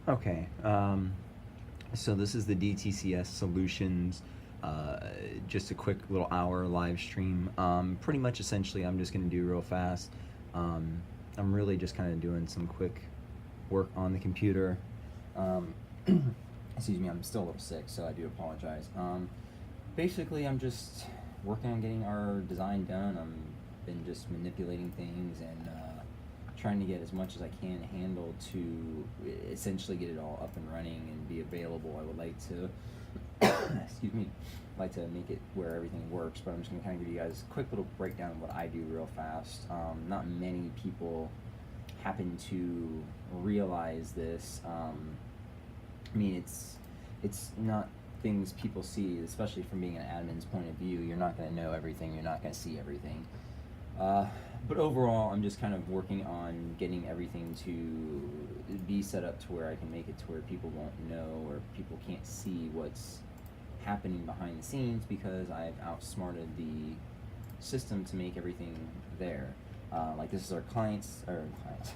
Okay, so this is the DTCS Solutions, just a quick little hour live stream. Pretty much essentially I'm just going to do real fast. I'm really just kind of doing some quick work on the computer. Um, excuse me, I'm still a little sick, so I do apologize. Basically, I'm just working on getting our design done. I've been just manipulating things and trying to get as much as I can handle to essentially get it all up and running and be available. I would like to, excuse me, like to make it where everything works, but I'm just gonna kind of give you guys a quick little breakdown of what I do real fast. Not many people happen to realize this. I mean, it's not things people see, especially from being an admin's point of view. You're not gonna know everything. You're not gonna see everything. But overall, I'm just kind of working on getting everything to be set up to where I can make it to where people won't know or people can't see what's happening behind the scenes because I've outsmarted the system to make everything there. Like this is our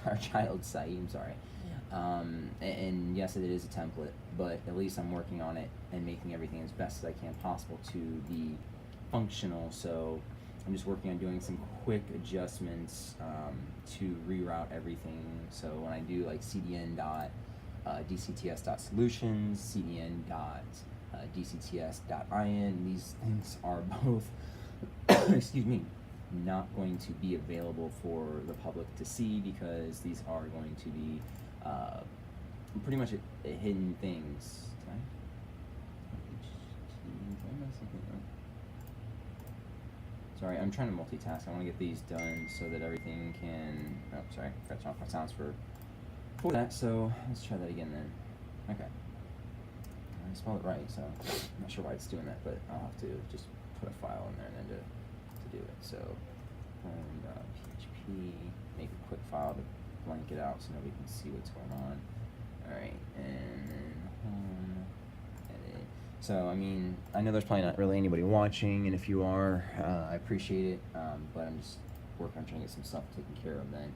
our child site, I'm sorry. And yes, it is a template, but at least I'm working on it and making everything as best as I can possible to be functional. So I'm just working on doing some quick adjustments to reroute everything. So when I do like cdn dot dcts.solutions, cdn dot dcts.in, these things are both excuse me, not going to be available for the public to see because these are going to be pretty much hidden things. Sorry, I'm trying to multitask. I want to get these done so that everything can. Oh, sorry, got to turn off my sounds for that. So let's try that again then. Okay, I spelled it right, so I'm not sure why it's doing that, but I'll have to just put a file in there and then to do it. So PHP, make a quick file to blank it out so nobody can see what's going on. All right, and then home. So, I mean, I know there's probably not really anybody watching, and if you are, I appreciate it, but I'm just working on trying to get some stuff taken care of then.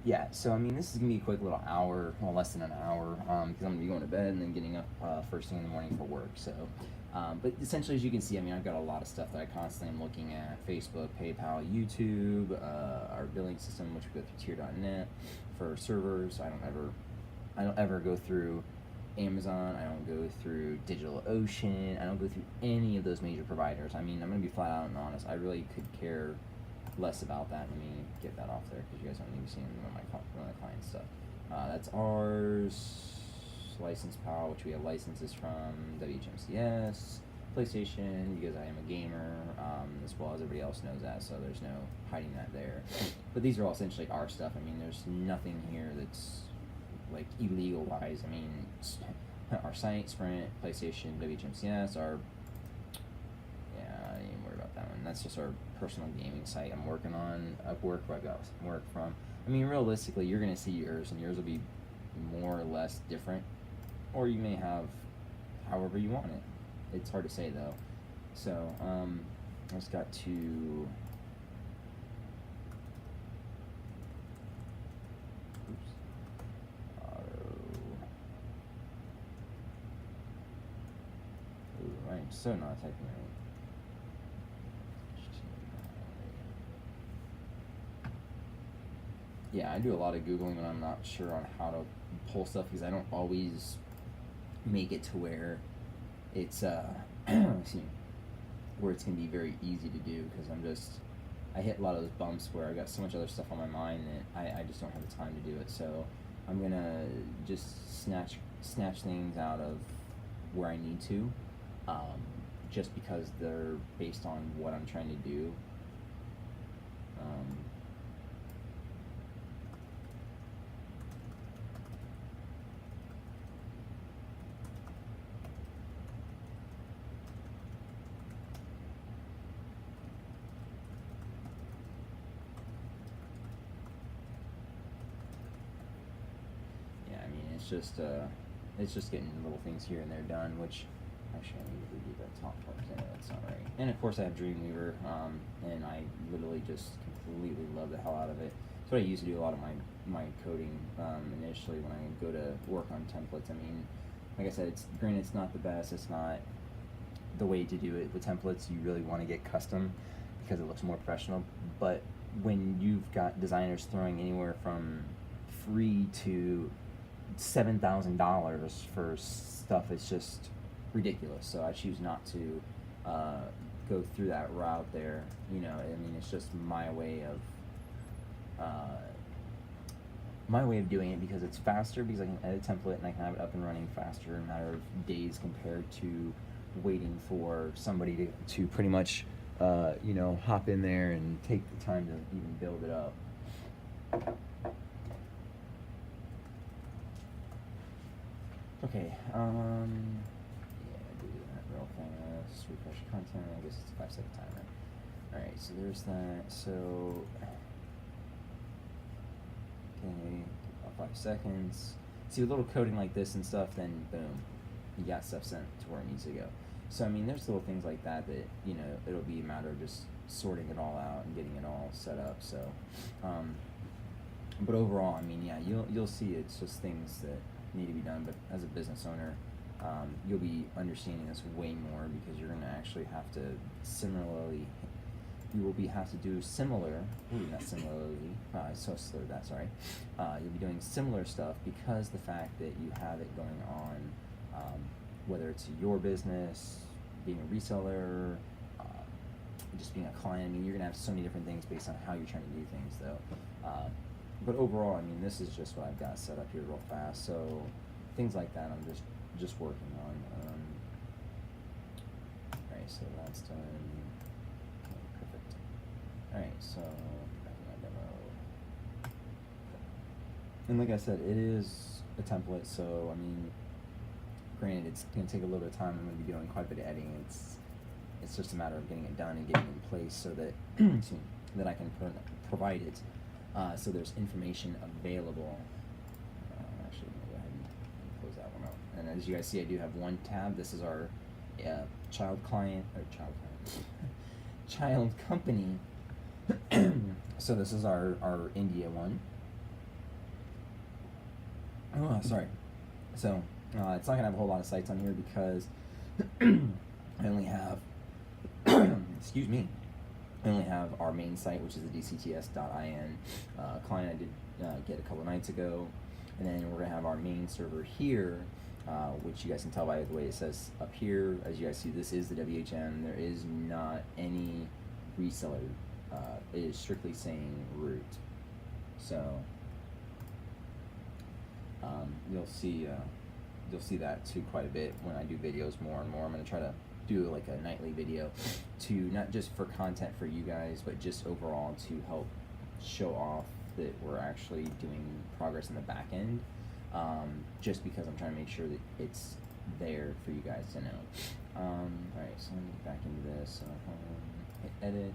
Yeah, so, I mean, this is going to be a quick little hour, well, less than an hour, because I'm going to be going to bed and then getting up first thing in the morning for work, so. But essentially, as you can see, I mean, I've got a lot of stuff that I constantly am looking at: Facebook, PayPal, YouTube, our billing system, which we go through tier.net for servers. I don't ever go through Amazon. I don't go through DigitalOcean. I don't go through any of those major providers. I mean, I'm gonna be flat out and honest. I really could care less about that. Let me get that off there because you guys don't need to be seeing one of my client stuff. That's ours. License PAL, which we have licenses from WHMCS, PlayStation, because I am a gamer, as well as everybody else knows that, so there's no hiding that there. But these are all essentially our stuff. I mean, there's nothing here that's like illegal wise. I mean, our site, Sprint, PlayStation, WHMCS, our I ain't even worry about that one. That's just our personal gaming site I'm working on. Upwork, where I got some work from. I mean, realistically, you're gonna see yours, and yours will be more or less different, or you may have however you want it. It's hard to say though. So I just got to I'm so not typing right. Yeah, I do a lot of Googling when I'm not sure on how to pull stuff because I don't always make it to where it's excuse me, where it's gonna be very easy to do because I hit a lot of those bumps where I got so much other stuff on my mind that I just don't have the time to do it. So I'm gonna just snatch things out of where I need to, just because they're based on what I'm trying to do. It's just getting little things here and there done, which actually I need to redo that top part. That's not right. And of course I have Dreamweaver, and I literally just completely love the hell out of it. It's what I used to do a lot of my coding initially when I go to work on templates. I mean, like I said, granted it's not the best. It's not the way to do it with templates. You really want to get custom because it looks more professional. But when you've got designers throwing anywhere from free to $7,000 for stuff, it's just ridiculous. So I choose not to go through that route there. You know, I mean, it's just my way of doing it because it's faster, because I can edit a template and I can have it up and running faster in a matter of days compared to waiting for somebody to pretty much you know, hop in there and take the time to even build it up. Okay, do that real fast. Refresh content. I guess it's a 5-second timer. All right, so there's that. So, okay, about 5 seconds. See, a little coding like this and stuff, then boom, you got stuff sent to where it needs to go. So I mean, there's little things like that that, you know, it'll be a matter of just sorting it all out and getting it all set up. So, but overall, I mean, yeah, you'll see it's just things that need to be done. But as a business owner, you'll be understanding this way more because you're going to actually have to you will have to do similar, not similarly, I so slurred that, sorry. You'll be doing similar stuff because the fact that you have it going on, whether it's your business, being a reseller, just being a client. I mean, you're going to have so many different things based on how you're trying to do things, though. But overall, I mean, this is just what I've got set up here real fast. So things like that, I'm just working on. All right, so that's done. Okay, perfect. All right, so back to my demo. And like I said, it is a template. So I mean, granted, it's going to take a little bit of time. I'm going to be doing quite a bit of editing. It's just a matter of getting it done and getting it in place so that that I can provide it. So there's information available. Actually, I'm going to go ahead and close that one out. And as you guys see, I do have one tab. This is our child company. So this is our India one. Oh, sorry. So it's not going to have a whole lot of sites on here because I only have, excuse me, I only have our main site, which is the dcts.in client I did get a couple nights ago. And then we're going to have our main server here, which you guys can tell by the way it says up here. As you guys see, this is the WHM. There is not any reseller. It is strictly saying root. So you'll see that too quite a bit when I do videos more and more. I'm going to try to do like a nightly video to not just for content for you guys, but just overall to help show off that we're actually doing progress in the back end, just because I'm trying to make sure that it's there for you guys to know. Alright, so let me get back into this. Hit edit.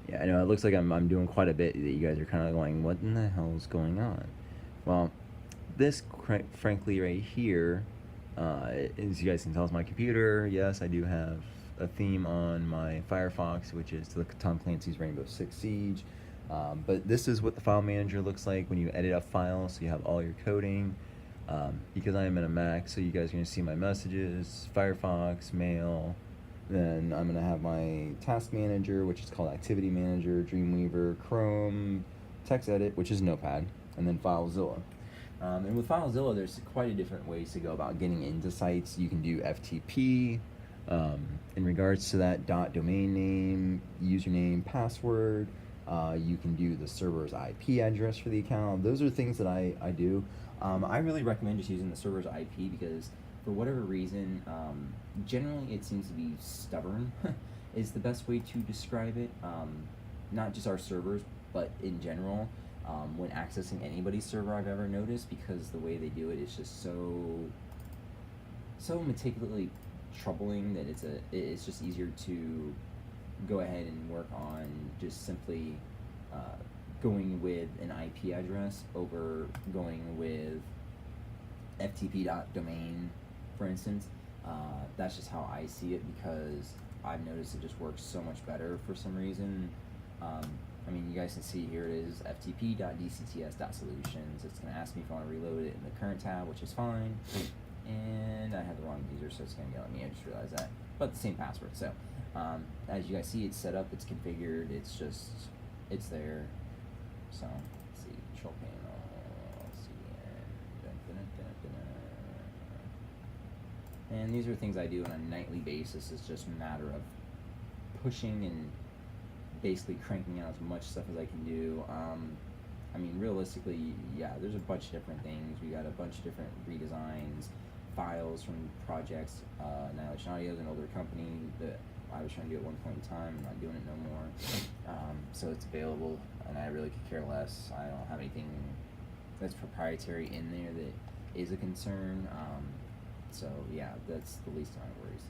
Yeah, I know it looks like I'm doing quite a bit that you guys are kind of going, what in the hell is going on? Well, this frankly right here, as you guys can tell, is my computer. Yes, I do have a theme on my Firefox, which is to look at Tom Clancy's Rainbow Six Siege. But this is what the file manager looks like when you edit a file, so you have all your coding. Because I am in a Mac, so you guys are going to see my messages, Firefox, Mail. Then I'm going to have my task manager, which is called Activity Manager, Dreamweaver, Chrome, TextEdit, which is Notepad, and then FileZilla. And with FileZilla, there's quite a different ways to go about getting into sites. You can do FTP. In regards to that, domain name, username, password. You can do the server's IP address for the account. Those are things that I do. I really recommend just using the server's IP because for whatever reason, generally it seems to be stubborn is the best way to describe it. Not just our servers, but in general, when accessing anybody's server I've ever noticed, because the way they do it is just so meticulously troubling that it's just easier to go ahead and work on just simply going with an IP address over going with ftp.domain, for instance. That's just how I see it because I've noticed it just works so much better for some reason. I mean, you guys can see here it is ftp.dcts.solutions. It's going to ask me if I want to reload it in the current tab, which is fine. And I have the wrong user, so it's going to yell at me. I just realized that. But the same password. So as you guys see, it's set up, it's configured, it's there. So let's see, control panel. Let's see here. And these are things I do on a nightly basis. It's just a matter of pushing and basically cranking out as much stuff as I can do. I mean, realistically, yeah, there's a bunch of different things. We got a bunch of different redesigns, files from projects. Annihilation Audio is an older company that I was trying to do at one point in time. I'm not doing it no more. So it's available, and I really could care less. I don't have anything that's proprietary in there that is a concern. So yeah, that's the least of my worries.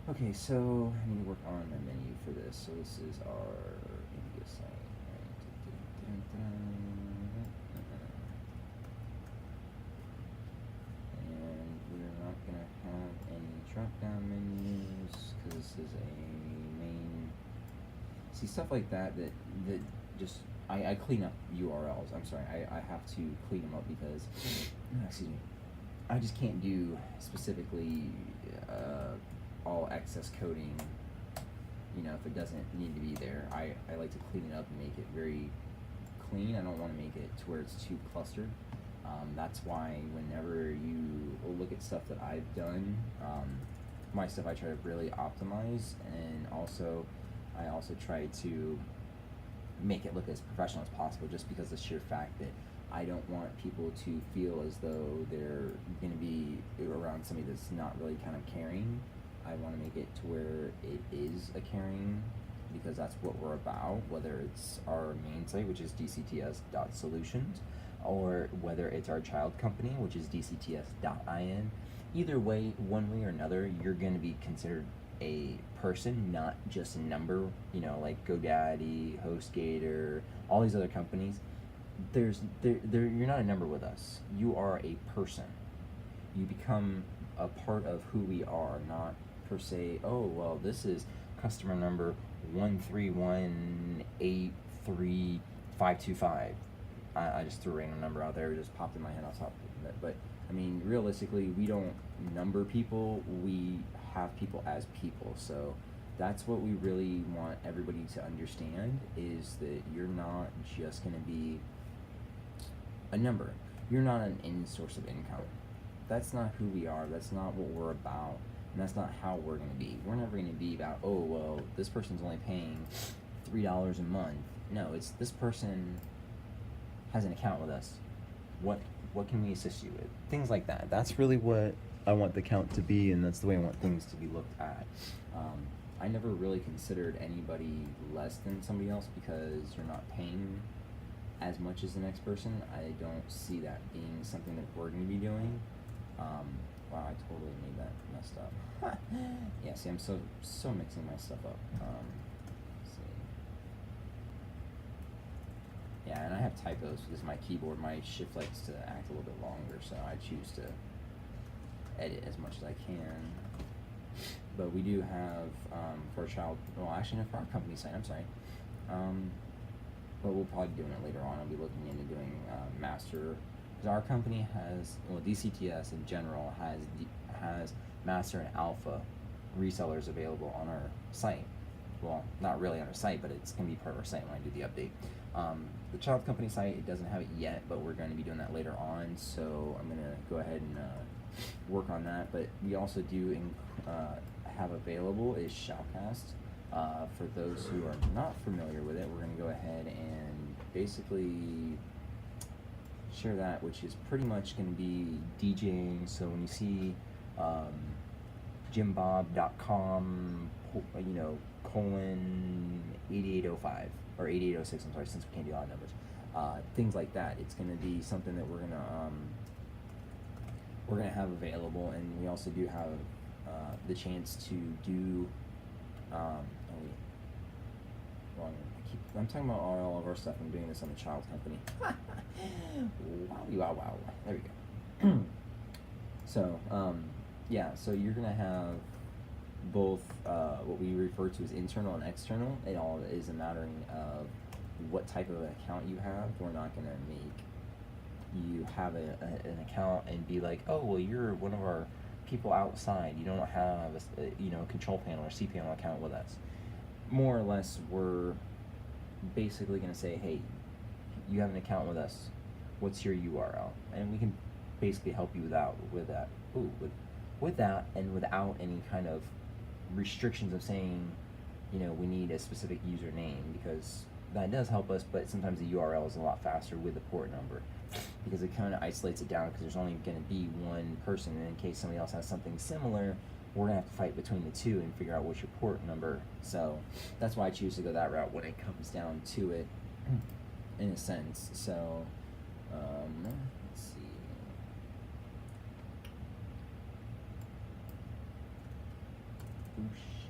Okay, so I need to work on my menu for this. So this is our India site. And we're not going to have any drop-down menus because this is a main. See, stuff like that just, I clean up URLs. I'm sorry, I have to clean them up because, excuse me, I just can't do specifically all excess coding, you know, if it doesn't need to be there. I like to clean it up and make it very clean. I don't want to make it to where it's too clustered. That's why whenever you look at stuff that I've done, my stuff I try to really optimize, and also I also try to make it look as professional as possible, just because of the sheer fact that I don't want people to feel as though they're going to be around somebody that's not really kind of caring. I want to make it to where it is a caring, because that's what we're about, whether it's our main site, which is dcts.solutions, or whether it's our child company, which is dcts.in. Either way, one way or another, you're going to be considered a person, not just a number. You know, like GoDaddy, HostGator, all these other companies. You're not a number with us. You are a person. You become a part of who we are, not per se, oh, well, this is customer number 131835525. I just threw a random number out there. It just popped in my head off top of it. But, I mean, realistically, we don't number people. We have people as people. So that's what we really want everybody to understand, is that you're not just going to be a number. You're not an end source of income. That's not who we are. That's not what we're about. And that's not how we're going to be. We're never going to be about, oh, well, this person's only paying $3 a month. No, it's this person has an account with us. What can we assist you with? Things like that. That's really what I want the count to be, and that's the way I want things to be looked at. I never really considered anybody less than somebody else because you're not paying as much as the next person. I don't see that being something that we're going to be doing. Wow, I totally made that messed up. Yeah, see, I'm so mixing my stuff up. Let's see. Yeah, and I have typos because my keyboard, my shift likes to act a little bit longer, so I choose to edit as much as I can. But we do have, for a child, well, actually, no, for our company site, I'm sorry. But we'll probably be doing it later on. I'll be looking into doing master. Because our company has, well, DCTS in general has master and alpha resellers available on our site. Well, not really on our site, but it's going to be part of our site when I do the update. The child company site, it doesn't have it yet, but we're going to be doing that later on. So I'm going to go ahead and work on that. But we also do have available is Shoutcast. For those who are not familiar with it, we're going to go ahead and basically share that, which is pretty much going to be DJing. So when you see jimbob.com, you know, :8805 or 8806, I'm sorry, since we can't do odd numbers, things like that. It's going to be something that we're gonna have available, and we also do have the chance to do. I'm talking about all of our stuff. I'm doing this on the child company. Wow. There we go. So, yeah, so you're gonna have both what we refer to as internal and external. It all is a mattering of what type of an account you have. We're not gonna make you have an account and be like, oh well, you're one of our people outside. You don't have a control panel or cPanel account with us. More or less, we're basically gonna say, hey, you have an account with us. What's your URL? And we can basically help you with that. With that, and without any kind of restrictions of saying, we need a specific username, because that does help us, but sometimes the URL is a lot faster with the port number, because it kind of isolates it down, because there's only going to be one person, and in case somebody else has something similar, we're going to have to fight between the two and figure out what's your port number. So that's why I choose to go that route when it comes down to it, in a sense. So let's see.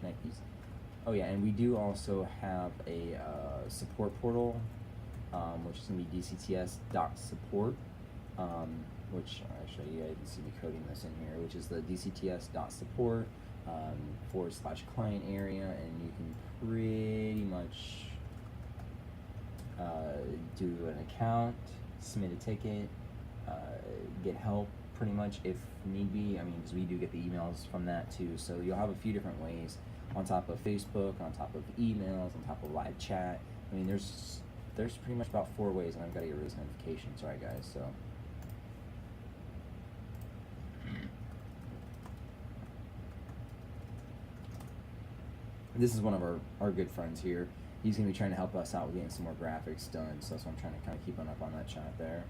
Nikes. Oh yeah, and we do also have a support portal, which is going to be dcts.support, which actually you can see me coding this in here, which is the dcts.support /client area, and you can pretty much do an account, submit a ticket, get help pretty much if need be. I mean, because we do get the emails from that too, so you'll have a few different ways on top of Facebook, on top of emails, on top of live chat. I mean, there's pretty much about 4 ways, and I've got to get rid of this notification. Sorry guys. So this is one of our good friends here. He's going to be trying to help us out with getting some more graphics done, so that's why I'm trying to kind of keep up on that chat there.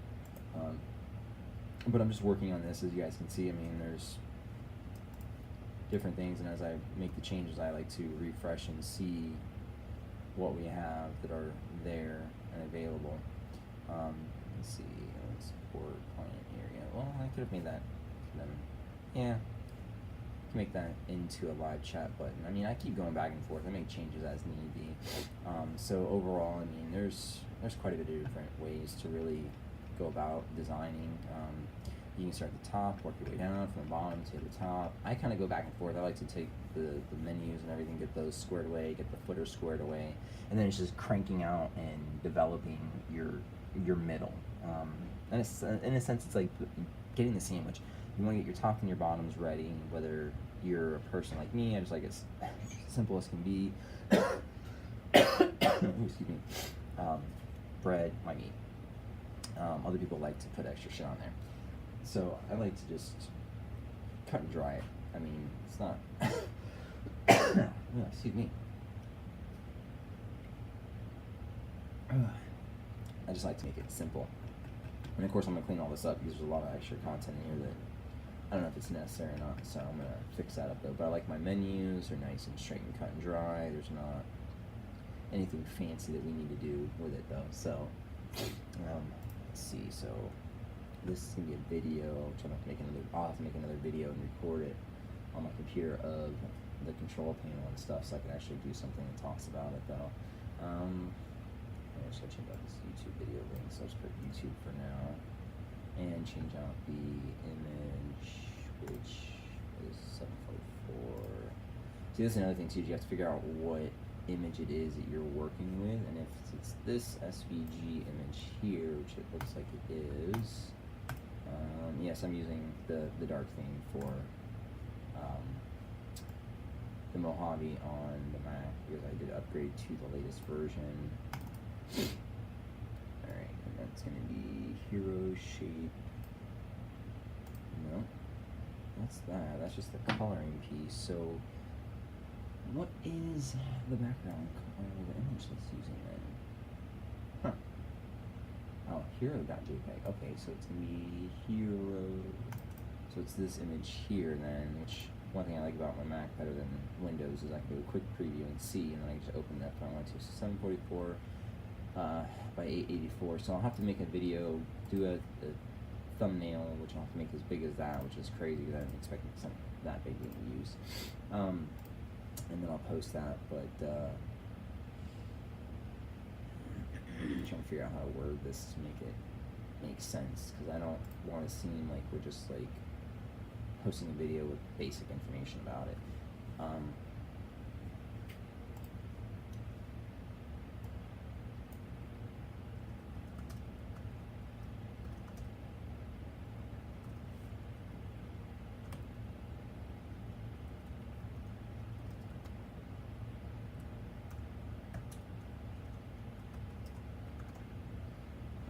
But I'm just working on this, as you guys can see. I mean, there's different things, and as I make the changes, I like to refresh and see what we have that are there and available. Let's see, support client area. Well, I could have made that, yeah, make that into a live chat button. I mean, I keep going back and forth. I make changes as need be. So overall, I mean, there's quite a bit of different ways to really go about designing. You can start at the top, work your way down from the bottom to the top. I kind of go back and forth. I like to take the menus and everything, get those squared away, get the footer squared away, and then it's just cranking out and developing your middle. And it's, in a sense, it's like getting the sandwich. You want to get your top and your bottoms ready, whether you're a person like me, I just like it simple as can be. Ooh, excuse me. Bread, my meat. Other people like to put extra shit on there. So I like to just cut and dry it. I mean, it's not... Oh, excuse me. I just like to make it simple. And of course I'm going to clean all this up because there's a lot of extra content in here that I don't know if it's necessary or not, so I'm going to fix that up though. But I like my menus, they're nice and straight and cut and dry. There's not anything fancy that we need to do with it though. So, let's see, so this is going to be a video, which I'll have to make another video and record it on my computer of the control panel and stuff, so I can actually do something that talks about it though. I'm just going to change out this YouTube video link, so I'll just put YouTube for now, and change out the image, which is 744. See, this is another thing too, you have to figure out what image it is that you're working with, and if it's this SVG image here, which it looks like it is, yes, I'm using the dark theme for the Mojave on the Mac because I did upgrade to the latest version. Alright, and that's going to be hero shape. No, what's that? That's just the coloring piece. So, what is the background color of the image that's using then? Huh. Oh, hero.jpg. Okay, so it's going to be hero. So it's this image here then, which one thing I like about my Mac better than Windows is I can do a quick preview and see, and then I can just open that if I want to. So 744 by 884. So I'll have to make a video, do a thumbnail, which I'll have to make as big as that, which is crazy because I didn't expect something that big being used. And then I'll post that, but I'm trying to figure out how to word this to make it make sense, because I don't want to seem like we're just like posting a video with basic information about it.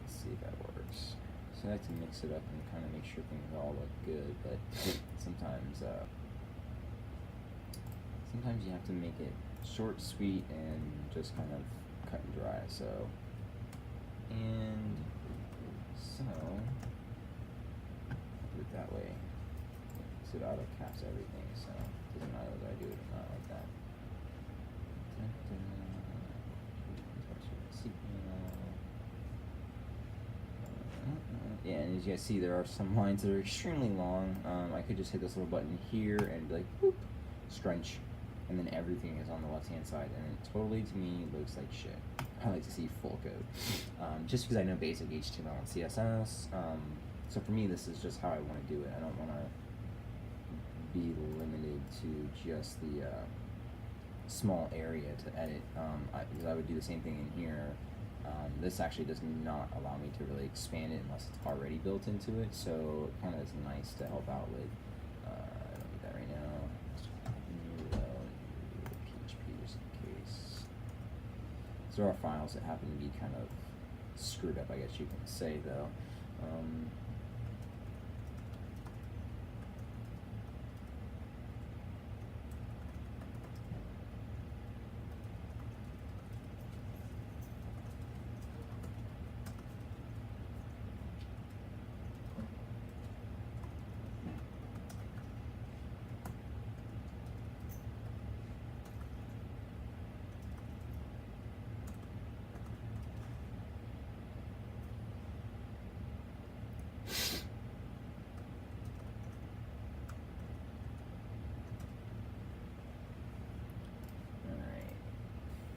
Let's see if that works. So I like to mix it up and kind of make sure things all look good, but sometimes sometimes you have to make it short, sweet, and just kind of cut and dry. So do it that way. So it auto caps everything, so it doesn't matter whether I do it or not like that. Yeah, and as you guys see, there are some lines that are extremely long. I could just hit this little button here and be like, whoop, scrunch, and then everything is on the left-hand side, and it totally, to me, looks like shit. I like to see full code, just because I know basic HTML and CSS. So for me, this is just how I want to do it. I don't want to be limited to just the small area to edit, because I would do the same thing in here. This actually does not allow me to really expand it unless it's already built into it, so it kind of is nice to help out with. I don't need that right now. PHP just in case. So there are files that happen to be kind of screwed up, I guess you can say, though.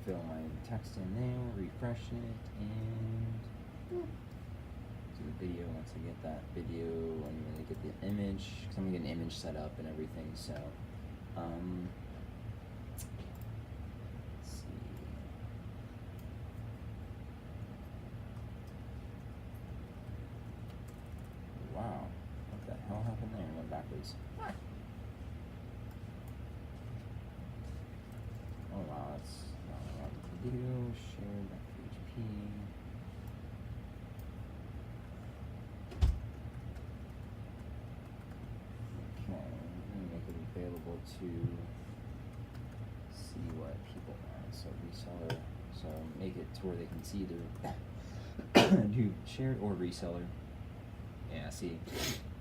Fill my text in there, refresh it, and do the video once I get that video. I'm gonna get the image, because I'm gonna get an image set up and everything, so, let's see. Wow, what the hell happened there? I went backwards. Oh wow, that's not a lot of video, share.php. Okay, I'm gonna make it available to see what people want. So reseller, so make it to where they can see either do shared or reseller. Yeah, see,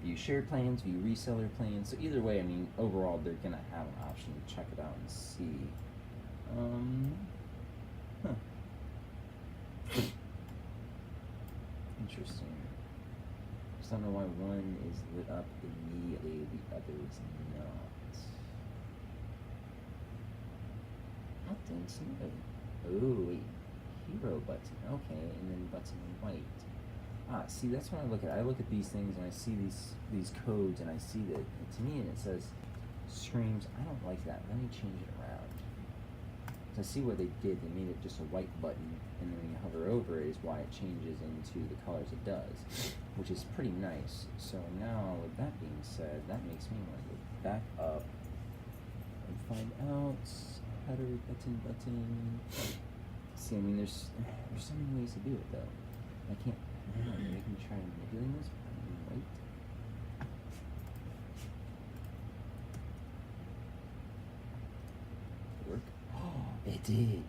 view shared plans, view reseller plans. So either way, I mean, overall, they're gonna have an option to check it out and see. Interesting. Just don't know why one is lit up immediately, the other is not. Nothing to oh wait, hero button. Okay, and then button white. Ah, see, that's what I look at. I look at these things and I see these codes and I see that to me and it says streams. I don't like that. Let me change it around. So I see what they did. They made it just a white button, and then when you hover over it is why it changes into the colors it does, which is pretty nice. So now, with that being said, that makes me want to go back up and find out header button. See, I mean, there's so many ways to do it though. I can't. I don't know, maybe I can try manipulating this. Wait. Work. Oh, it did.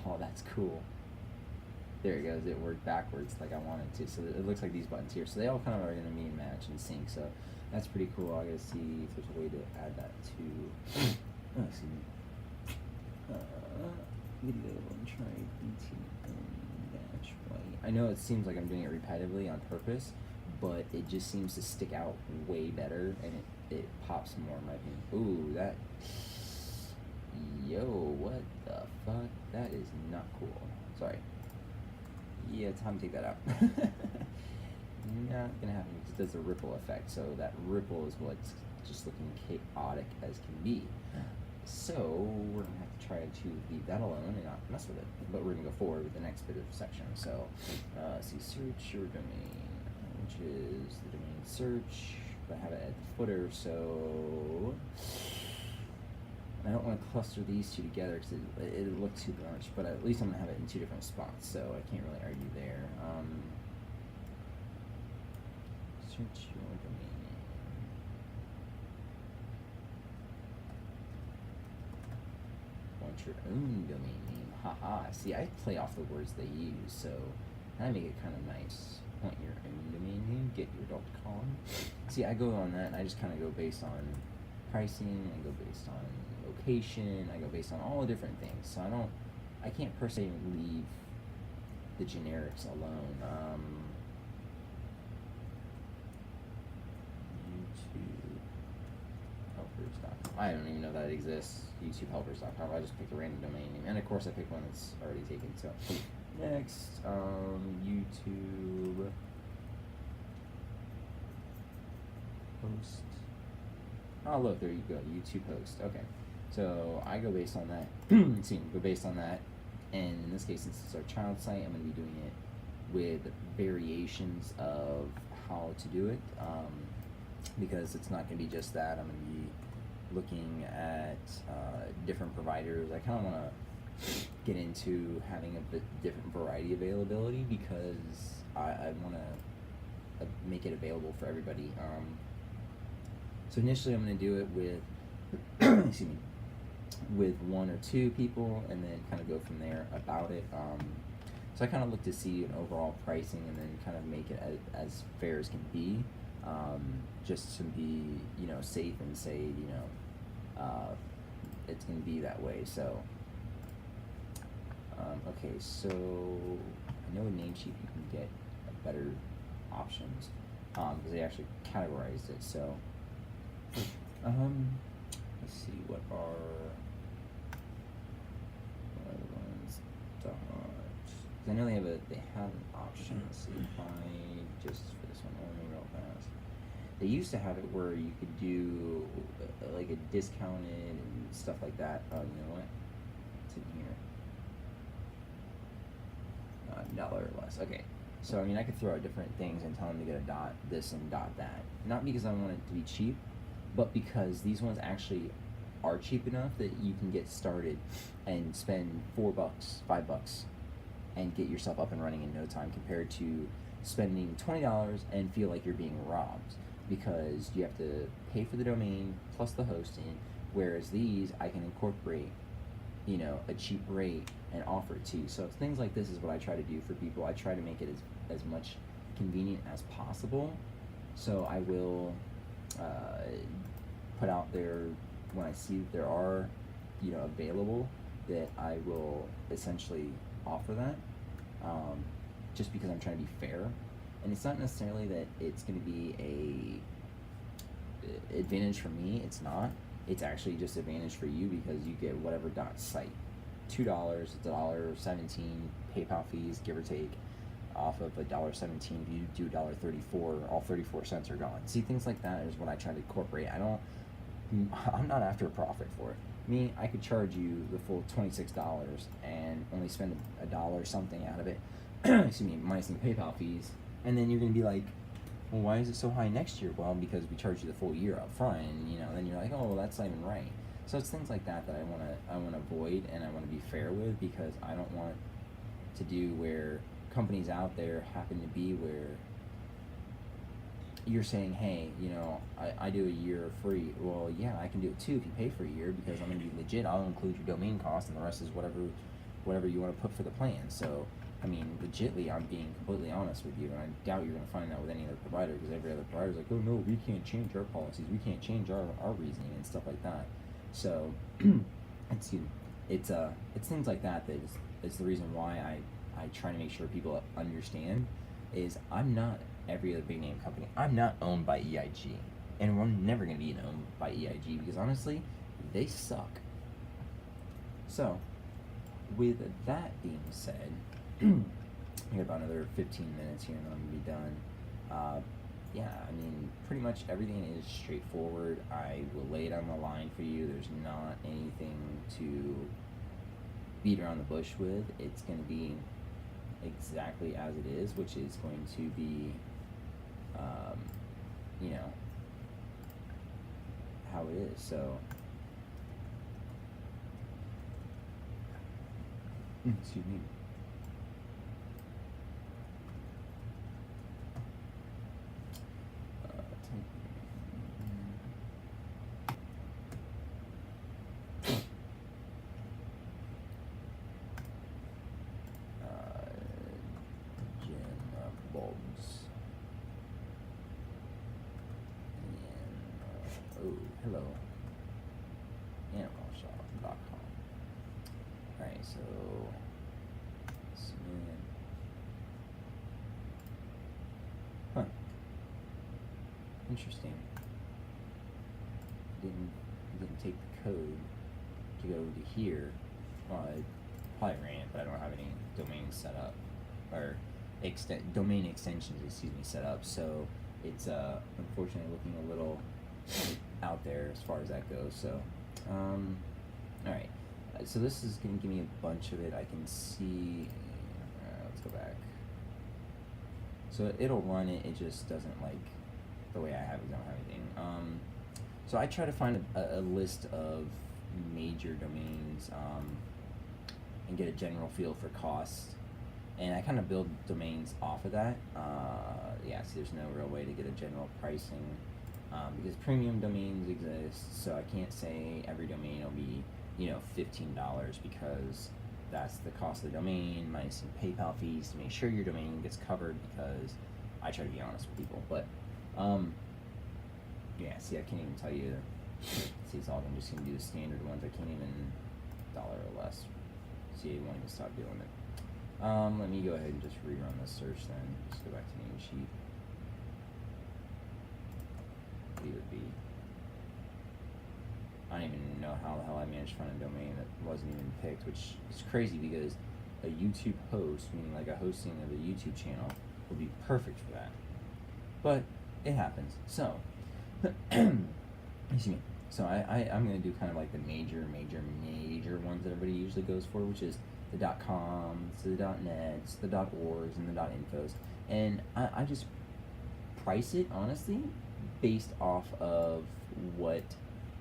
Oh, that's cool. There it goes. It worked backwards like I wanted to. So it looks like these buttons here. So they all kind of are going to be match and sync. So that's pretty cool. I gotta see if there's a way to add that to. Oh, excuse me. Video and try BTN dash white. I know it seems like I'm doing it repetitively on purpose, but it just seems to stick out way better, and it pops more in my opinion. Ooh, that. Yo, what the fuck? That is not cool. Sorry. Yeah, time to take that out. Not gonna happen because it does a ripple effect. So that ripple is what's just looking chaotic as can be. So we're gonna have to try to leave that alone and not mess with it. But we're gonna go forward with the next bit of section. So see, search your domain, which is the domain search. But I have it at the footer, so I don't want to cluster these two together because it'll look too much. But at least I'm gonna have it in two different spots, so I can't really argue there. Search your domain name. Want your own domain name. Haha. See, I play off the words they use, so I make it kind of nice. Want your own domain name, getyour.com. See, I go on that and I just kind of go based on pricing, I go based on location, I go based on all the different things. So I can't per se leave the generics alone. YouTubehelpers.com. I don't even know that it exists. YouTubehelpers.com. I just picked a random domain name, and of course I picked one that's already taken. So next, YouTube host. Oh look, there you go. YouTube host. Okay, so I go based on that. See, go based on that, and in this case, since it's our child site, I'm going to be doing it with variations of how to do it, because it's not going to be just that. I'm going to be looking at different providers. I kind of want to get into having a bit different variety availability because I want to make it available for everybody. So initially I'm going to do it with excuse me, with one or two people, and then kind of go from there about it. So I kind of look to see an overall pricing and then kind of make it as fair as can be, just to be, you know, safe and say, you know, it's going to be that way. So okay, so I know with Namecheap you can get better options because they actually categorized it. So let's see, what are the ones? Because I know they have an option. Let's see if I just for this one only real fast. They used to have it where you could do like a discounted and stuff like that. Oh, you know what? It's in here. $1 or less. Okay. So I mean, I could throw out different things and tell them to get a dot this and dot that. Not because I want it to be cheap, but because these ones actually are cheap enough that you can get started and spend $4, $5, and get yourself up and running in no time, compared to spending $20 and feel like you're being robbed because you have to pay for the domain plus the hosting. Whereas these, I can incorporate, you know, a cheap rate and offer it to you. So things like this is what I try to do for people. I try to make it as much convenient as possible. So I will put out there when I see that there are, you know, available, that I will essentially offer that, just because I'm trying to be fair. And it's not necessarily that it's going to be a advantage for me. It's not. It's actually just advantage for you because you get whatever dot site. $2, $1.17 PayPal fees, give or take, off of $1.17. If you do $1.34, all 34 cents are gone. See, things like that is what I try to incorporate. I'm not after a profit for it. Me, I could charge you the full $26 and only spend $1 something out of it. Excuse me, minus the PayPal fees, and then you're gonna be like, well, why is it so high next year? Well, because we charge you the full year up front, and you know, then you're like, oh, well, that's not even right. So it's things like that that I wanna avoid, and I wanna be fair with, because I don't want to do where companies out there happen to be where you're saying, hey, you know, I do a year free. Well, yeah, I can do it too if you pay for a year, because I'm gonna be legit. I'll include your domain cost, and the rest is whatever you want to put for the plan. So I mean, legitly, I'm being completely honest with you, and I doubt you're going to find that with any other provider, because every other provider is like, oh no, we can't change our policies, we can't change our reasoning and stuff like that. So it's things like that that is the reason why I try to make sure people understand is I'm not every other big name company. I'm not owned by EIG, and we're never going to be owned by EIG, because honestly, they suck. So with that being said, I got about another 15 minutes here and I'm going to be done. yeah, I mean, pretty much everything is straightforward. I will lay it on the line for you. There's not anything to beat around the bush with. It's going to be exactly as it is, which is going to be, you know, how it is. So, excuse me. Gem bulbs. And, oh, hello. Animalshop.com. Alright, so Smith. Huh. Interesting. Didn't take the code to go to here. Well, I probably ran it, but I don't have any domains set up, or domain extensions, excuse me, set up. So it's unfortunately looking a little out there as far as that goes. So, all right. So this is going to give me a bunch of it. I can see. Let's go back. So it'll run it. It just doesn't like the way I have it. Don't have anything. So I try to find a list of major domains and get a general feel for cost, and I kind of build domains off of that. Yeah, see, there's no real way to get a general pricing because premium domains exist. So I can't say every domain will be, you know, $15 because that's the cost of the domain minus some PayPal fees to make sure your domain gets covered, because I try to be honest with people. But yeah, see, I can't even tell you. See, it's all, I'm just gonna do the standard ones. I can't even dollar or less. See, I won't even stop doing it. Let me go ahead and just rerun this search then. Just go back to Namecheap. Leave it be. I don't even know how the hell I managed to find a domain that wasn't even picked, which is crazy because a YouTube host, meaning like a hosting of a YouTube channel, would be perfect for that. But it happens. So, excuse me. So I'm going to do kind of like the major ones that everybody usually goes for, which is the .coms, the .nets, the .orgs, and the .infos. And I just price it, honestly, based off of what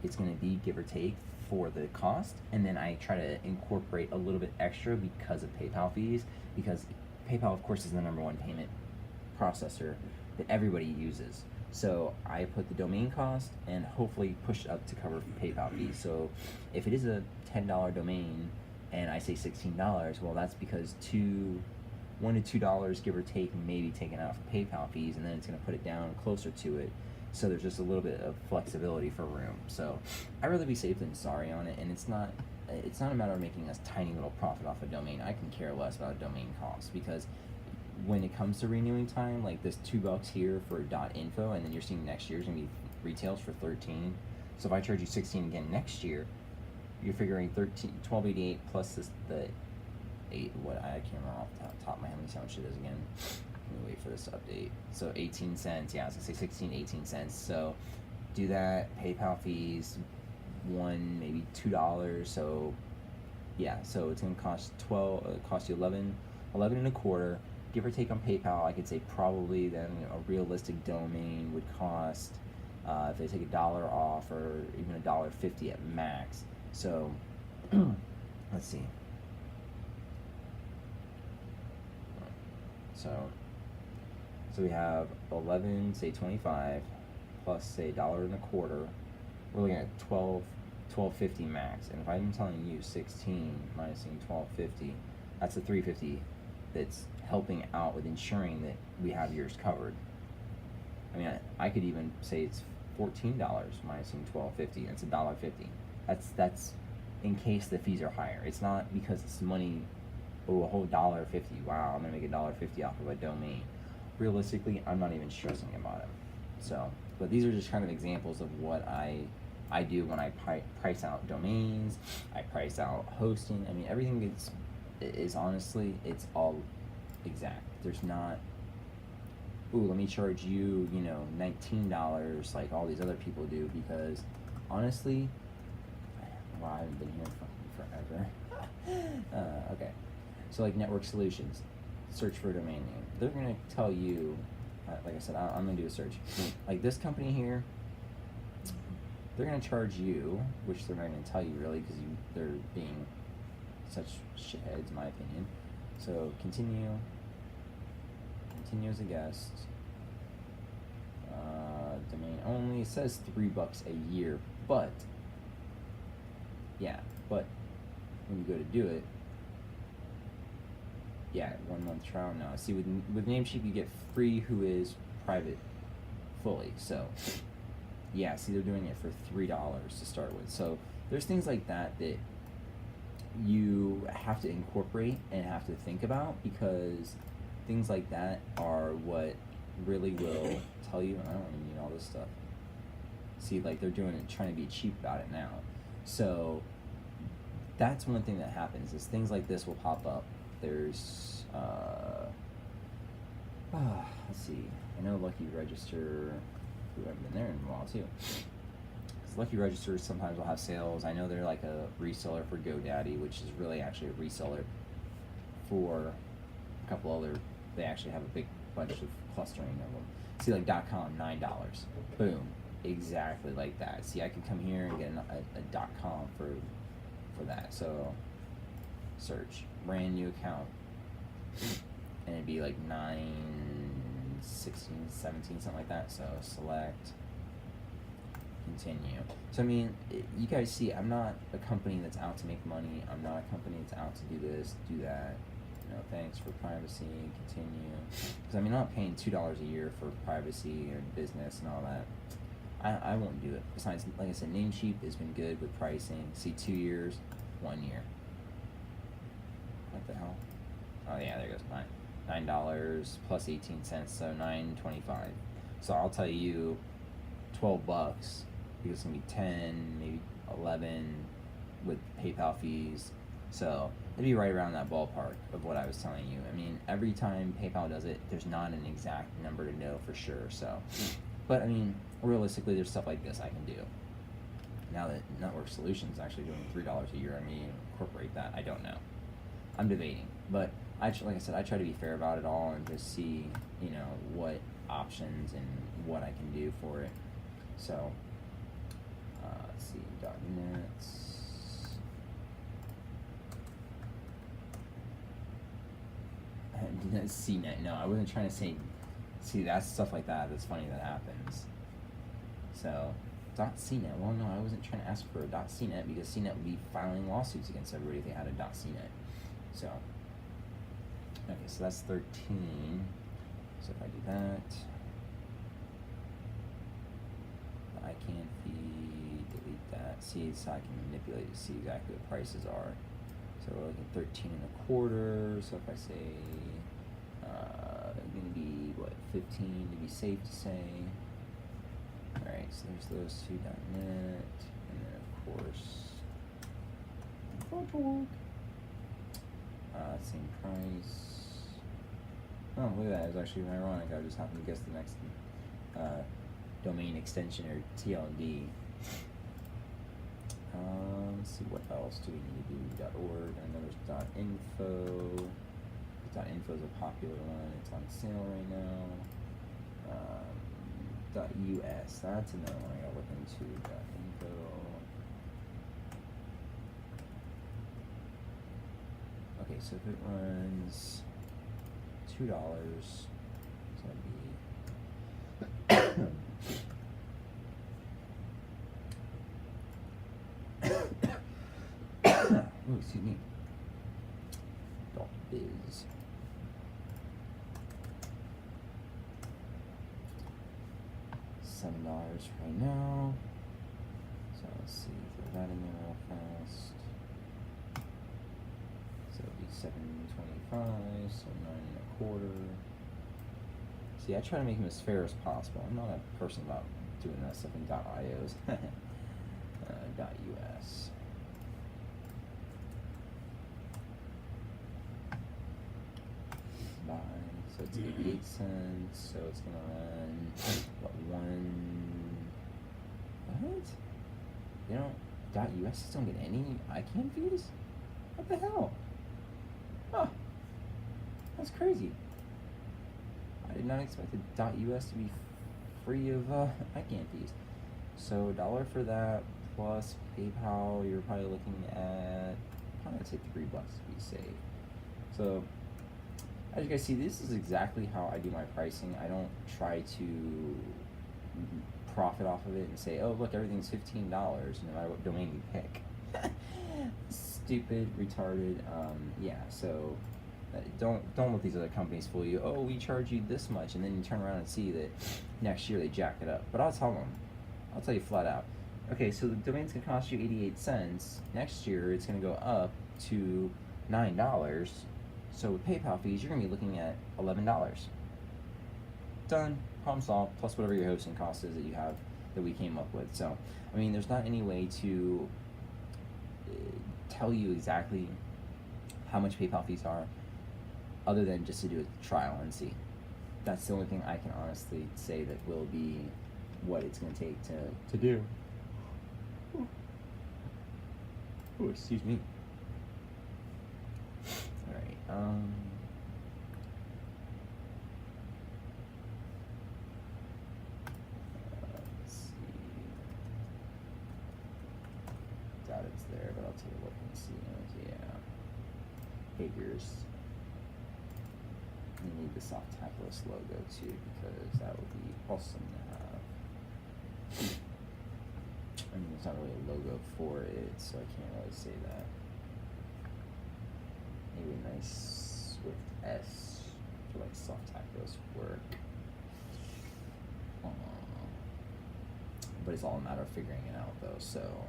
it's going to be, give or take, for the cost. And then I try to incorporate a little bit extra because of PayPal fees, because PayPal, of course, is the #1 payment processor that everybody uses. So I put the domain cost and hopefully push up to cover PayPal fees. So if it is a $10 domain and I say $16, well, that's because $1 to $2, give or take, maybe taken out for PayPal fees, and then it's going to put it down closer to it. So there's just a little bit of flexibility for room. So I'd rather be safe than sorry on it, and it's not a matter of making a tiny little profit off a domain. I can care less about domain costs, because when it comes to renewing time, like this $2 here for .info, and then you're seeing next year's gonna be retails for 13. So if I charge you 16 again next year, you're figuring 12.88 plus the 8. What, I can't remember off the top of my head how much it is again. Let me wait for this to update. So 18 cents. Yeah, I was gonna say 16, 18 cents. So do that. PayPal fees, $1, maybe $2. So yeah, so it's gonna cost cost you 11 and a quarter. Give or take on PayPal, I could say probably then a realistic domain would cost, if they take $1 off, or even $1.50 at max. So let's see. So we have 11, say 25, plus say $1 and a quarter. We're looking at $12.50 max. And if I'm telling you 16 minusing $12.50, that's a $3.50 that's helping out with ensuring that we have yours covered. I mean, I could even say it's $14 minusing $12.50. It's $1.50. That's in case the fees are higher. It's not because it's money. Oh, a whole $1.50. Wow, I'm gonna make $1.50 off of a domain. Realistically, I'm not even stressing about it. So, but these are just kind of examples of what I do when I price out domains. I price out hosting. I mean, everything is honestly, it's all exact. There's not ooh, let me charge you, you know, $19 like all these other people do, because honestly, well, I haven't been here forever. Okay, so like Network Solutions, search for a domain name. They're gonna tell you, like I said, I'm gonna do a search. Like this company here, they're gonna charge you, which they're not gonna tell you really, because they're being such shitheads, in my opinion. So continue as a guest. Domain only. It says $3 a year, but yeah, but when you go to do it, yeah, 1 month trial. No, see, with Namecheap you get free, who is private fully. So yeah, see, they're doing it for $3 to start with. So there's things like that that you have to incorporate and have to think about, because things like that are what really will tell you. I don't even need all this stuff. See, like they're doing it, trying to be cheap about it now. So that's one thing that happens, is things like this will pop up. There's let's see, I know Lucky Register, who haven't been there in a while too. Lucky Register sometimes will have sales. I know they're like a reseller for GoDaddy, which is really actually a reseller for a couple other. They actually have a big bunch of clustering of them. See, like .com, $9. Boom, exactly like that. See, I can come here and get a .com for that. So search brand new account, and it'd be like 9, 16, 17, something like that. So select. Continue. So I mean, you guys see, I'm not a company that's out to make money. I'm not a company that's out to do this, do that. You know, thanks for privacy. Continue. Because I mean, I'm not paying $2 a year for privacy or business and all that. I won't do it. Besides, like I said, Namecheap has been good with pricing. See, 2 years, 1 year. What the hell? Oh yeah, there goes mine. $9 plus 18 cents, so $9.25. So I'll tell you, $12, because it's gonna be 10, maybe 11 with PayPal fees. So it'd be right around that ballpark of what I was telling you. I mean, every time PayPal does it, there's not an exact number to know for sure. So, but I mean, realistically, there's stuff like this I can do. Now that Network Solutions is actually doing $3 a year, I mean, incorporate that. I don't know. I'm debating, but like I said, I try to be fair about it all and just see, you know, what options and what I can do for it. So, let's see, .net. CNET. No, I wasn't trying to say. See, that's stuff like that. That's funny that happens. So, .CNET. Well, no, I wasn't trying to ask for a .CNET, because CNET would be filing lawsuits against everybody if they had a .CNET. So, okay, so that's 13. So if I do that. I can feed, delete that. See, so I can manipulate to see exactly what prices are. So we're looking at 13.25. So if I say, going to be what, 15 to be safe to say. All right, so there's those two .net, and then of course, same price. Oh, look at that! It was actually ironic. I just happened to guess the next domain extension, or TLD. Let's see, what else do we need to do? .org. I know there's .info. .info is a popular one. It's on sale right now. .us. That's another one I gotta look into. .info. Okay, so if it runs $2, so that'd be ooh, excuse me. .biz. $7 right now. So let's see, throw that in there real fast. So it'll be $7.25, so $9.25. See, I try to make them as fair as possible. I'm not a person about doing that stuff in .ios. .us. Buy So it's 88 cents. So it's gonna run what what? You know, .us don't get any ICANN fees? What the hell? Huh. That's crazy. I did not expect the .us to be free of ICANN fees. So $1 for that plus PayPal, you're probably looking at, I'm gonna say $3 to be safe. So as you guys see, this is exactly how I do my pricing. I don't try to profit off of it and say, oh look, everything's $15 no matter what domain you pick. Stupid, retarded. Yeah, so don't let these other companies fool you. Oh, we charge you this much, and then you turn around and see that next year they jack it up. But I'll tell you flat out. Okay, so the domain's gonna cost you 88 cents. Next year it's gonna go up to $9. So with PayPal fees, you're gonna be looking at $11. Done. Problem solved. Plus whatever your hosting cost is that you have that we came up with. So, I mean, there's not any way to tell you exactly how much PayPal fees are, other than just to do a trial and see. That's the only thing I can honestly say that will be what it's going to take to do. Oh, excuse me. All right. Let's see. Doubt it's there, but I'll take a look and see. Yeah. Figures. You need the soft tackless logo too, because that would be awesome to have. I mean, there's not really a logo for it, so I can't really say that. Maybe nice with S for like soft tackless work. But it's all a matter of figuring it out though, so.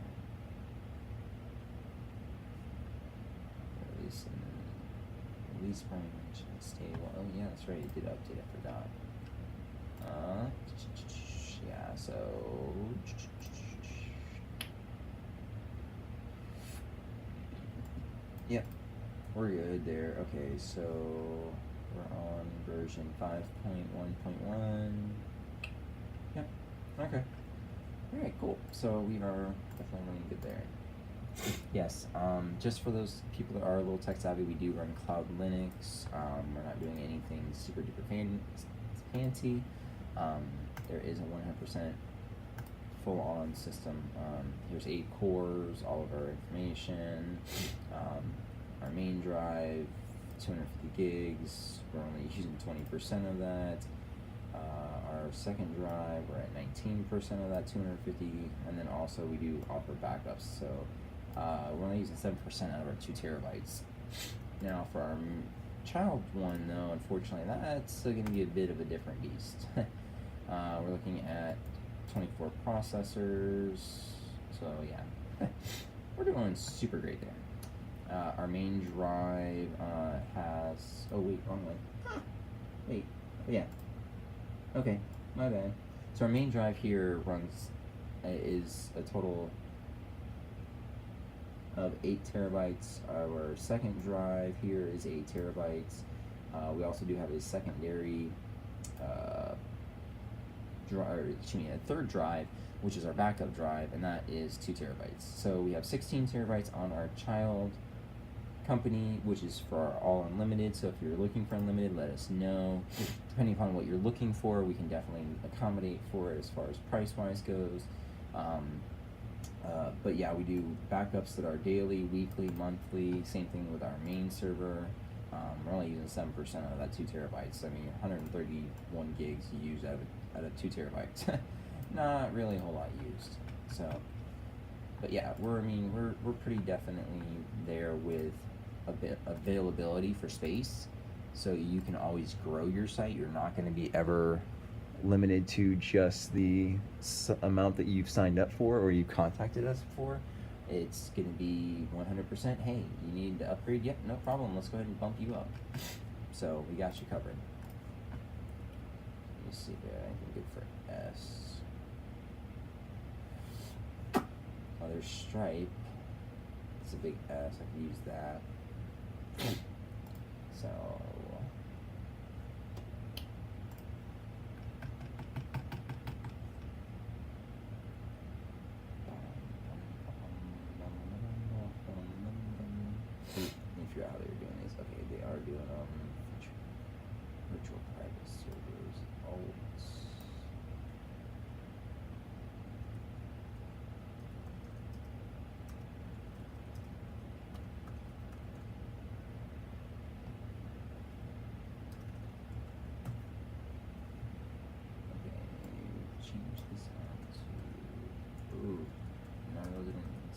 Release branch stable. Oh yeah, that's right. It did update. I forgot. Yeah. So. Yep, we're good there. Okay, so we're on version 5.1.1. Yep. Okay. All right. Cool. So we are definitely running good there. Yes, just for those people that are a little tech savvy, we do run Cloud Linux. We're not doing anything super duper fancy. There is a 100% full-on system. Here's 8 cores, all of our information, our main drive, 250 gigs. We're only using 20% of that. Our second drive, we're at 19% of that 250, and then also we do offer backups. So we're only using 7% out of our 2 terabytes. Now for our child one though, unfortunately, that's going to be a bit of a different beast. We're looking at 24 processors, so yeah, we're doing super great there. Our main drive has, oh wait, wrong way. Wait, yeah. Okay, my bad. So our main drive here runs, is a total of 8 terabytes. Our second drive here is 8 terabytes. We also do have a secondary a third drive, which is our backup drive, and that is 2 terabytes. So we have 16 terabytes on our child company, which is for our all unlimited. So if you're looking for unlimited, let us know. Depending upon what you're looking for, we can definitely accommodate for it as far as price wise goes. But yeah, we do backups that are daily, weekly, monthly. Same thing with our main server. We're only using 7% of that 2 terabytes. I mean, 131 gigs used out of 2 terabytes. Not really a whole lot used. So, but yeah, we're pretty definitely there with a bit availability for space. So you can always grow your site. You're not going to be ever limited to just the amount that you've signed up for or you contacted us for. It's going to be 100%, hey, you need to upgrade? Yep, no problem. Let's go ahead and bump you up. So we got you covered. Let me see there. I think good for S. Oh, there's Stripe. It's a big S. I can use that. So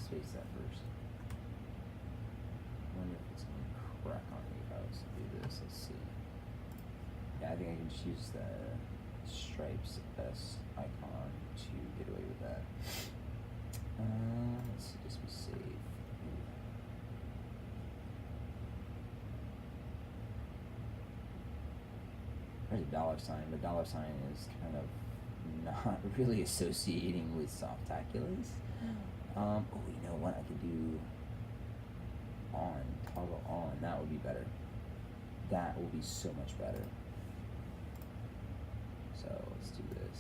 space that first. I wonder if it's going to crack on me if I was to do this. Let's see. Yeah, I think I can just use the stripes S icon to get away with that. Let's see, just be safe. There's a dollar sign, but dollar sign is kind of not really associating with Softaculous. Oh, you know what? I could do on, toggle on. That would be better. That will be so much better. So let's do this.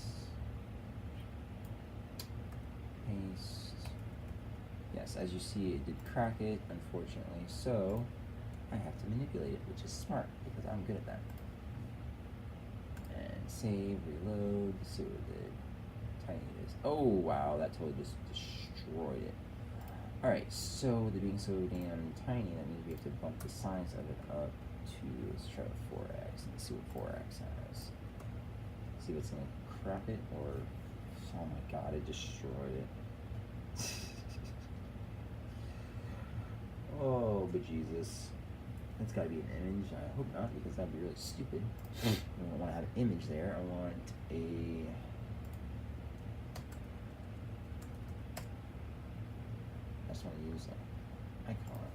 Paste. Yes, as you see, it did crack it, unfortunately. So I have to manipulate it, which is smart because I'm good at that. And save, reload, let's see what it did. Tiny it is. Oh wow, that totally just destroyed it. Alright, so with it being so damn tiny, that means we have to bump the size of it up to, let's try with 4x and see what 4x has. See what's gonna crap it, or, oh my god, it destroyed it. Oh, bejesus. It's gotta be an image. I hope not, because that'd be really stupid. I don't want to have an image there. I want a... I just want to use an icon.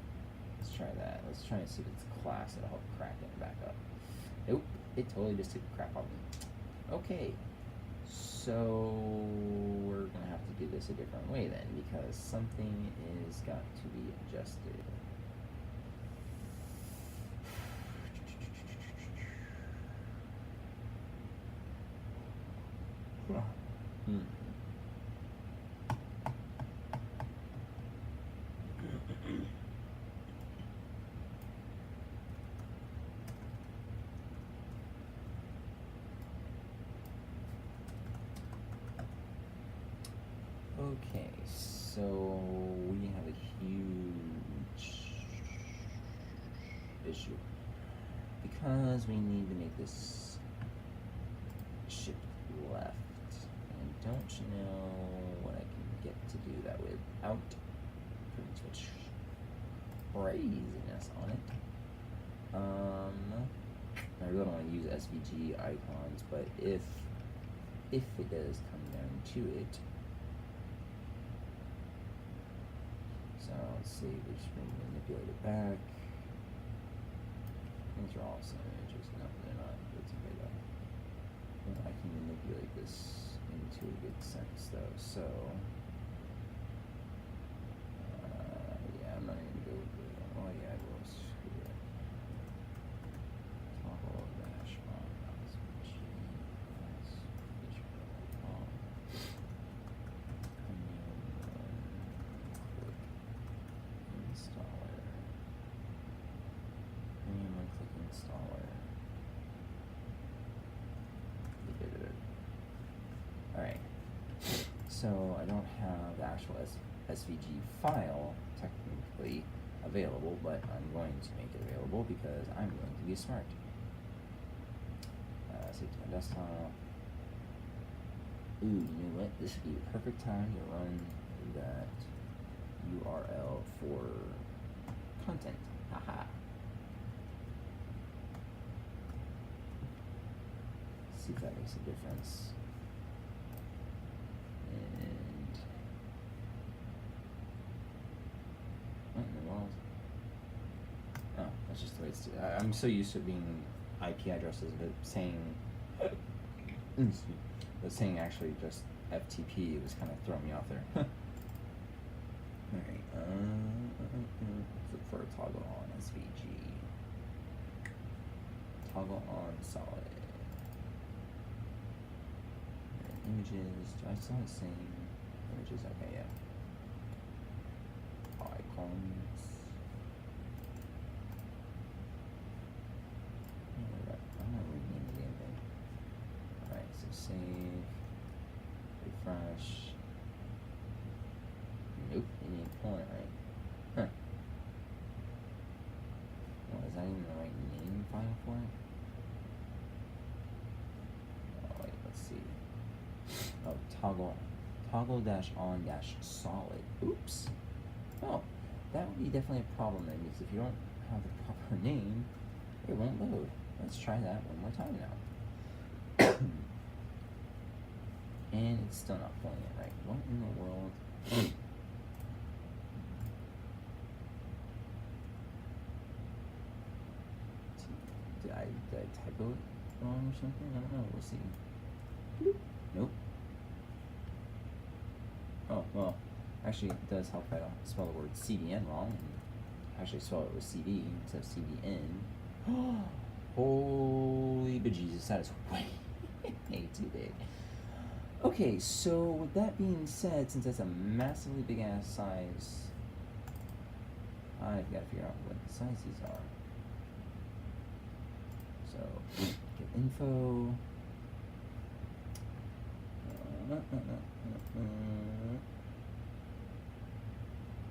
Let's try that. Let's try and see if it's class. It'll help crack it back up. Nope. It totally just took crap on me. Okay. So we're going to have to do this a different way then, because something is got to be adjusted. Okay, so we have a huge issue because we need to make this shift left. And don't you know what I can get to do that without putting too much craziness on it? I really don't want to use SVG icons, but if it does come down to it. So let's see, we're just going to manipulate it back. These are all some images. No, they're not. It's okay though. Well, I can manipulate this into a good sense though. So, yeah, I'm not going to go with the, oh yeah, I will screw it. Toggle dash on SVG. Installer. Premium one-click installer. We did it. Alright. So I don't have the actual SVG file technically available, but I'm going to make it available because I'm going to be smart. Save to my desktop. Ooh, you know what? This would be the perfect time to run that URL for content. Haha. See if that makes a difference. And what in the world? Oh, that's just the way it's. I'm so used to it being IP addresses, but saying, but saying actually just FTP was kind of throwing me off there. Alright, let's look for a toggle on SVG. Toggle on solid. And images, do I still have the same images? Okay, yeah. Icons. I'm not renaming the damn thing. Alright, so save, refresh. Nope, it ain't pulling it right. Huh. Well, is that even the right name file for it? Oh, wait, let's see. Oh, toggle dash on dash solid. Oops. that would be definitely a problem then, because if you don't have the proper name, it won't load. Let's try that one more time now. And it's still not pulling it right. What in the world? Did I typo it wrong or something? I don't know. We'll see. Bloop. Nope. Oh, well, actually, it does help if I don't spell the word CDN wrong. And actually spell it with CD instead of CDN. Holy bejesus, that is way too big. Okay, so with that being said, since that's a massively big ass size, I've got to figure out what the size these are. So, get info.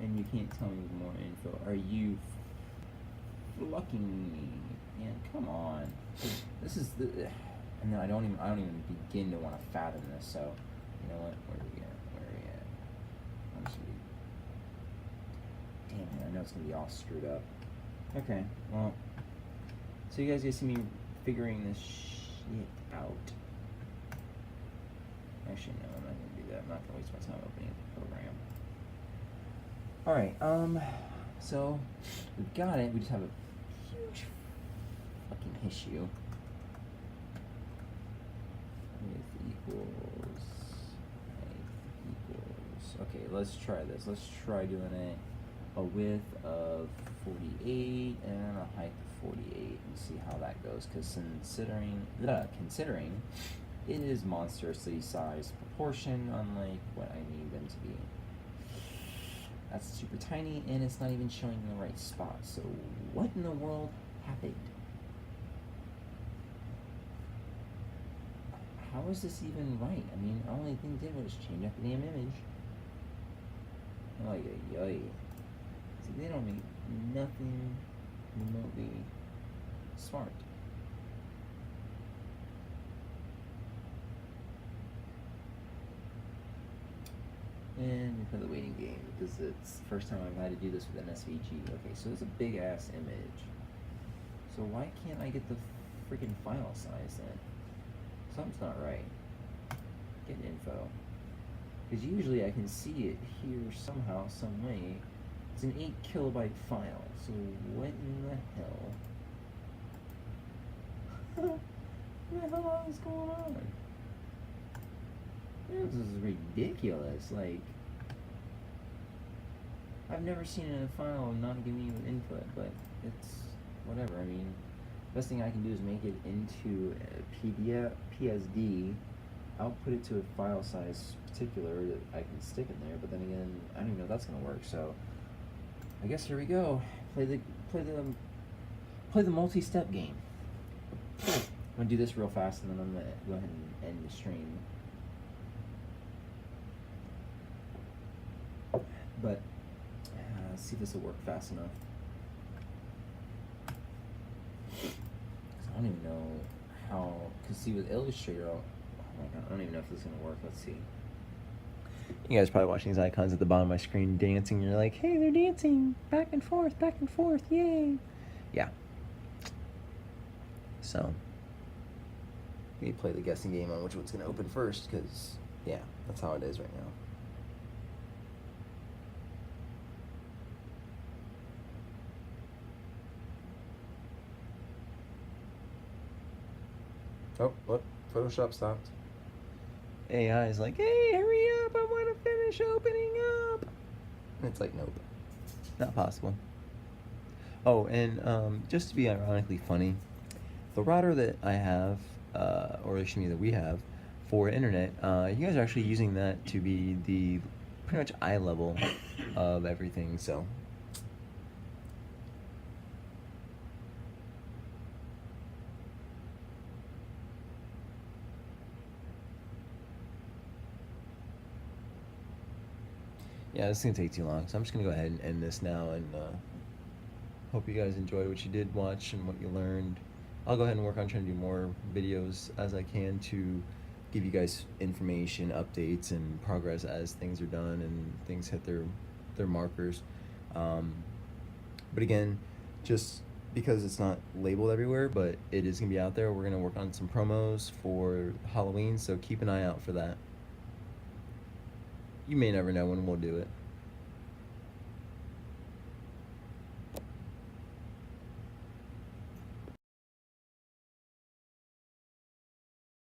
And you can't tell me more info. Are you fucking me? Man, come on. This is the, and then I don't even begin to want to fathom this. So, you know what? Where are we at? I'm just gonna be, damn it! I know it's gonna be all screwed up. Okay, well, so you guys get to see me figuring this shit out. Actually, no, I'm not gonna do that. I'm not gonna waste my time opening the program. Alright, so we've got it. We just have a huge fucking issue. Width equals. Okay, let's try this. Let's try doing a width of 48 and a height of 48 and see how that goes. Because considering it is monstrously sized proportion, unlike what I need them to be. That's super tiny, and it's not even showing in the right spot. So what in the world happened? How is this even right? I mean, the only thing they did was change up the damn image. Ay, ay, ay. See, they don't make nothing remotely smart. And we play the waiting game because it's the first time I've had to do this with an SVG. Okay, so it's a big ass image. So why can't I get the freaking file size then? Something's not right. Get info. Because usually I can see it here somehow, some way. It's an 8 kilobyte file. So what in the hell? What the hell is going on? This is ridiculous. Like, I've never seen a file not give me input, but it's whatever. I mean, best thing I can do is make it into a PDF, PSD, output it to a file size particular that I can stick in there. But then again, I don't even know if that's gonna work. So, I guess here we go. Play the multi-step game. I'm gonna do this real fast, and then I'm gonna go ahead and end the stream. But let's see if this will work fast enough. 'Cause I don't even know how. Cause see with Illustrator, oh my god, I don't even know if this is gonna work. Let's see. You guys are probably watching these icons at the bottom of my screen dancing. You're like, hey, they're dancing back and forth, yay! Yeah. So, we play the guessing game on which one's gonna open first, cause yeah, that's how it is right now. Oh, look, Photoshop stopped. AI is like, hey, hurry up, I want to finish opening up. And it's like, nope, not possible. Oh, and just to be ironically funny, the router that I have, or excuse me, that we have for internet, you guys are actually using that to be the pretty much eye level of everything, so. Yeah, this is going to take too long, so I'm just going to go ahead and end this now, and hope you guys enjoyed what you did watch and what you learned. I'll go ahead and work on trying to do more videos as I can to give you guys information, updates, and progress as things are done and things hit their markers. But again, just because it's not labeled everywhere, but it is gonna be out there. We're gonna work on some promos for Halloween, so keep an eye out for that. You may never know when we'll do it.